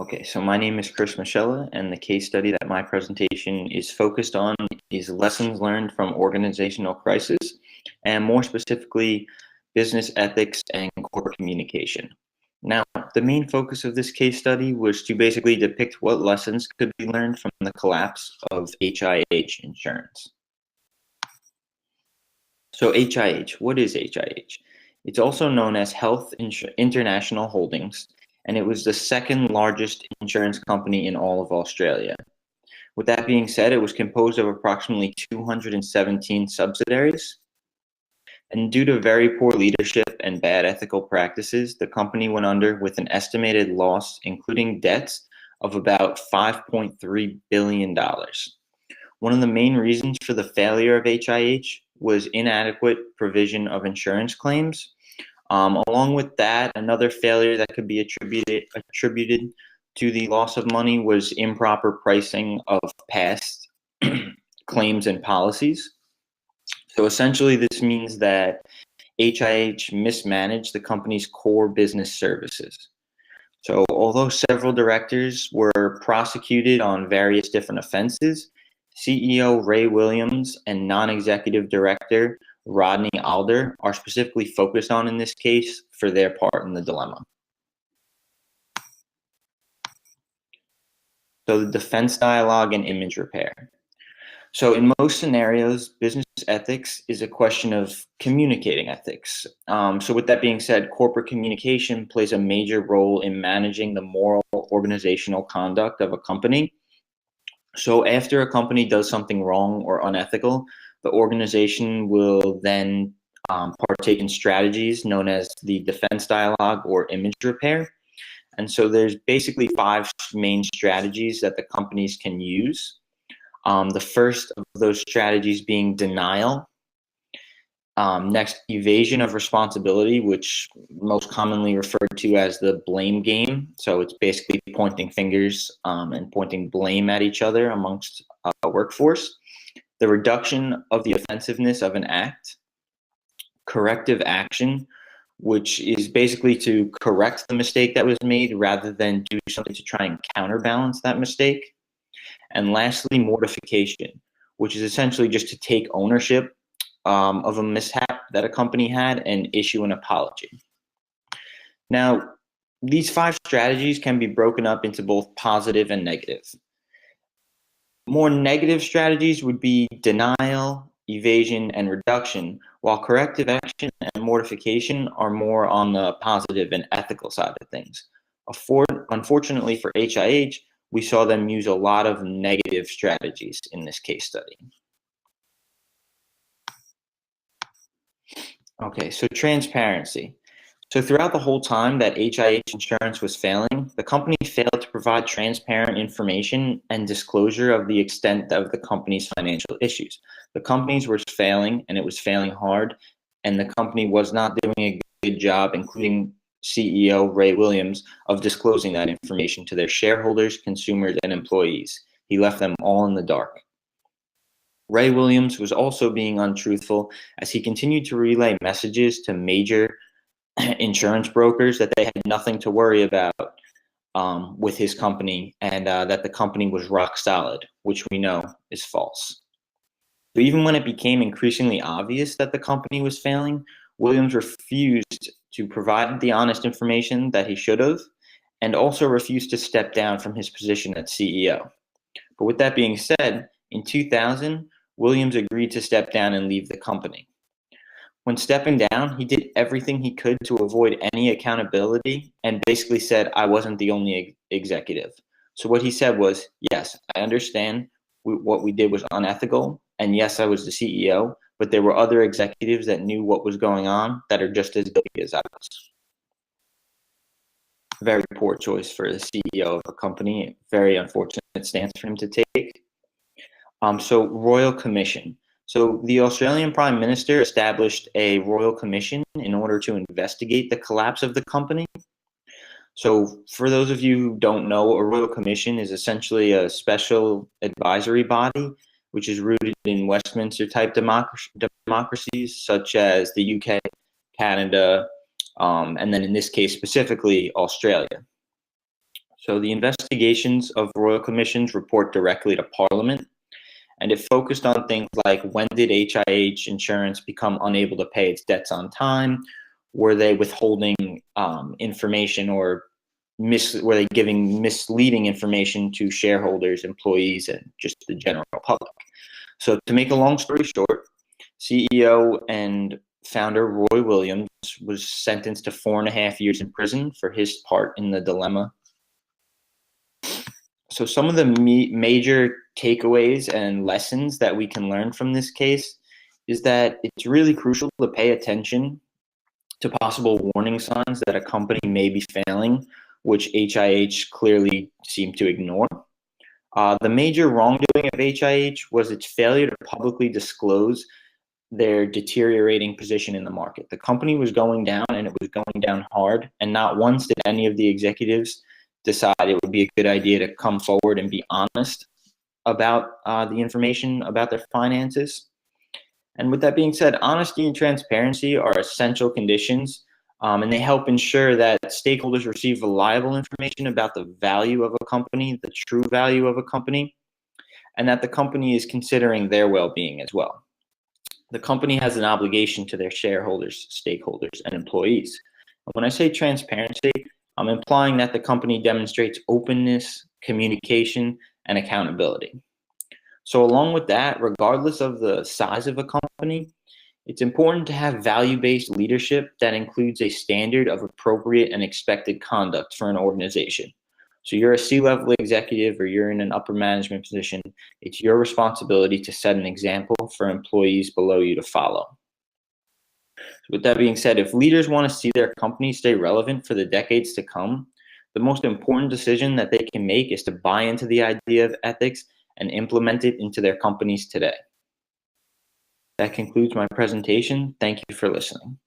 Okay, so my name is Chris Michella, and the case study that my presentation is focused on is lessons learned from organizational crisis, and more specifically, business ethics and corporate communication. Now, the main focus of this case study was to basically depict what lessons could be learned from the collapse of HIH insurance. So HIH, what is HIH? It's also known as Health International Holdings, and it was the second largest insurance company in all of Australia. With that being said, it was composed of approximately 217 subsidiaries. And due to very poor leadership and bad ethical practices, the company went under with an estimated loss, including debts, of about $5.3 billion. One of the main reasons for the failure of HIH was inadequate provision of insurance claims. Along with that, another failure that could be attributed to the loss of money was improper pricing of past claims and policies. So essentially, this means that HIH mismanaged the company's core business services. So although several directors were prosecuted on various different offenses, CEO Ray Williams and non-executive director Rodney Alder are specifically focused on in this case for their part in the dilemma. So the defense dialogue and image repair. So in most scenarios, business ethics is a question of communicating ethics. So with that being said, corporate communication plays a major role in managing the moral organizational conduct of a company. So after a company does something wrong or unethical, the organization will then partake in strategies known as the defense dialogue or image repair. And so there's basically 5 main strategies that the companies can use. The first of those strategies being denial. Next, evasion of responsibility, which most commonly referred to as the blame game. So it's basically pointing fingers and pointing blame at each other amongst a workforce. The reduction of the offensiveness of an act. Corrective action, which is basically to correct the mistake that was made rather than do something to try and counterbalance that mistake. And lastly, mortification, which is essentially just to take ownership of a mishap that a company had and issue an apology. Now, these 5 strategies can be broken up into both positive and negative. More negative strategies would be denial, evasion, and reduction, while corrective action and mortification are more on the positive and ethical side of things. Unfortunately for HIH, we saw them use a lot of negative strategies in this case study. Okay, so transparency. So throughout the whole time that HIH insurance was failing, the company failed to provide transparent information and disclosure of the extent of the company's financial issues. The companies were failing, and it was failing hard, and the company was not doing a good job, including CEO Ray Williams, of disclosing that information to their shareholders, consumers, and employees. He left them all in the dark. Ray Williams was also being untruthful as he continued to relay messages to major insurance brokers that they had nothing to worry about with his company, and that the company was rock solid, which we know is false. So even when it became increasingly obvious that the company was failing, Williams refused to provide the honest information that he should have, and also refused to step down from his position as CEO. But with that being said, in 2000, Williams agreed to step down and leave the company. When stepping down, he did everything he could to avoid any accountability and basically said, "I wasn't the only executive." So what he said was, "Yes, I understand what we did was unethical, and yes, I was the CEO, but there were other executives that knew what was going on that are just as guilty as I was." Very poor choice for the CEO of a company. Very unfortunate stance for him to take. So Royal Commission. So the Australian Prime Minister established a Royal Commission in order to investigate the collapse of the company. So for those of you who don't know, a Royal Commission is essentially a special advisory body, which is rooted in Westminster-type democracies, such as the UK, Canada, and then in this case specifically, Australia. So the investigations of royal commissions report directly to Parliament, and it focused on things like when did HIH Insurance become unable to pay its debts on time? Were they withholding information, or were they giving misleading information to shareholders, employees, and just the general public? So to make a long story short, CEO and founder Roy Williams was sentenced to 4.5 years in prison for his part in the dilemma. So some of the major takeaways and lessons that we can learn from this case is that it's really crucial to pay attention to possible warning signs that a company may be failing, which HIH clearly seemed to ignore. The major wrongdoing of HIH was its failure to publicly disclose their deteriorating position in the market. The company was going down, and it was going down hard, and not once did any of the executives decide it would be a good idea to come forward and be honest about the information about their finances. And with that being said, honesty and transparency are essential conditions, and they help ensure that stakeholders receive reliable information about the value of a company, the true value of a company, and that the company is considering their well-being as well. The company has an obligation to their shareholders, stakeholders, and employees. When I say transparency, I'm implying that the company demonstrates openness, communication, and accountability. So along with that, regardless of the size of a company, it's important to have value-based leadership that includes a standard of appropriate and expected conduct for an organization. So you're a C-level executive or you're in an upper management position, it's your responsibility to set an example for employees below you to follow. With that being said, if leaders want to see their company stay relevant for the decades to come, the most important decision that they can make is to buy into the idea of ethics and implement it into their companies today. That concludes my presentation. Thank you for listening.